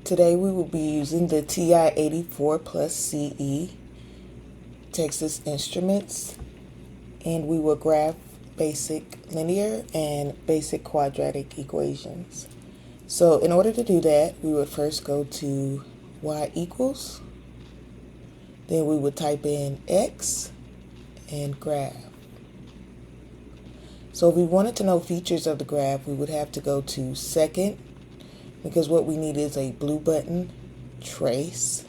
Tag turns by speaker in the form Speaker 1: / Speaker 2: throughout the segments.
Speaker 1: Today we will be using the TI-84 plus CE Texas Instruments, and we will graph basic linear and basic quadratic equations. So in order to do that, we would first go to y equals, then we would type in x and graph. So if we wanted to know features of the graph, we would have to go to second, because what we need is a blue button, trace,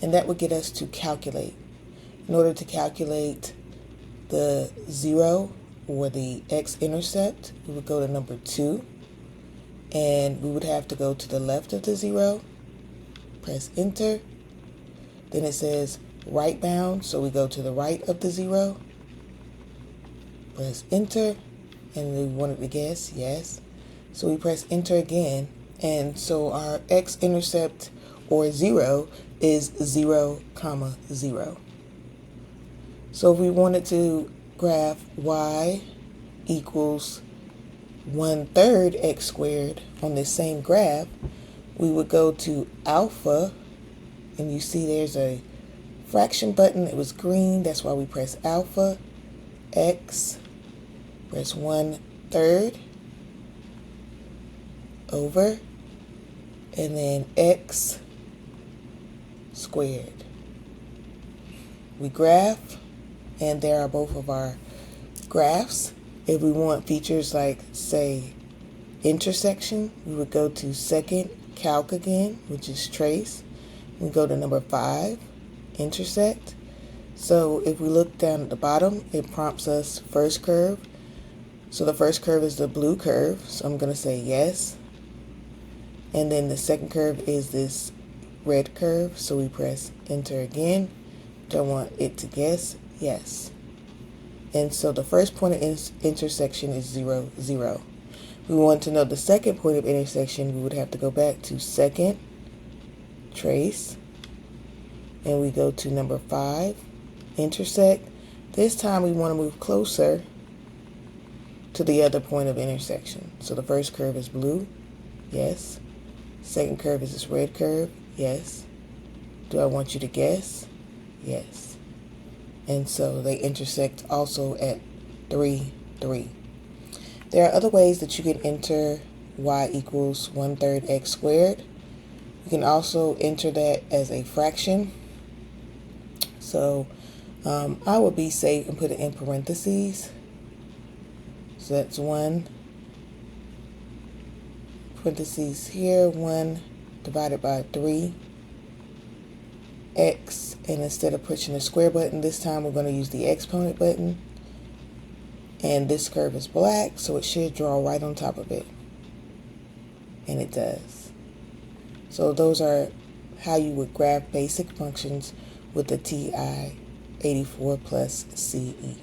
Speaker 1: and that would get us to calculate. In order to calculate the 0 or the x-intercept, we would go to number 2, and we would have to go to the left of the 0, press enter, then it says right bound, so we go to the right of the 0, press enter, and we wanted to guess, yes, so we press enter again, and so our x-intercept or 0 is 0, 0. So if we wanted to graph y equals 1/3 x squared on this same graph, we would go to alpha, and you see there's a fraction button. It was green, that's why we press alpha, x, press 1/3 over, and then x squared. We graph, and there are both of our graphs. If we want features like, say, intersection, we would go to second, calc again, which is trace. We go to number 5, intersect. So if we look down at the bottom, it prompts us first curve. So the first curve is the blue curve, so I'm going to say yes. And then the second curve is this red curve, so we press enter again. Don't want it to guess, yes. And so the first point of intersection is 0, 0. We want to know the second point of intersection, we would have to go back to second, trace, and we go to number 5, intersect. This time we want to move closer to the other point of intersection. So the first curve is blue, yes. Second curve is this red curve, yes. Do I want you to guess? Yes. And so they intersect also at 3, 3. There are other ways that you can enter y equals 1/3 x squared. You can also enter that as a fraction. So I would be safe and put it in parentheses. So that's 1, parentheses here, 1 divided by 3, x, and instead of pushing the square button, this time we're going to use the exponent button. And this curve is black, so it should draw right on top of it. And it does. So those are how you would graph basic functions with the TI-84 plus CE.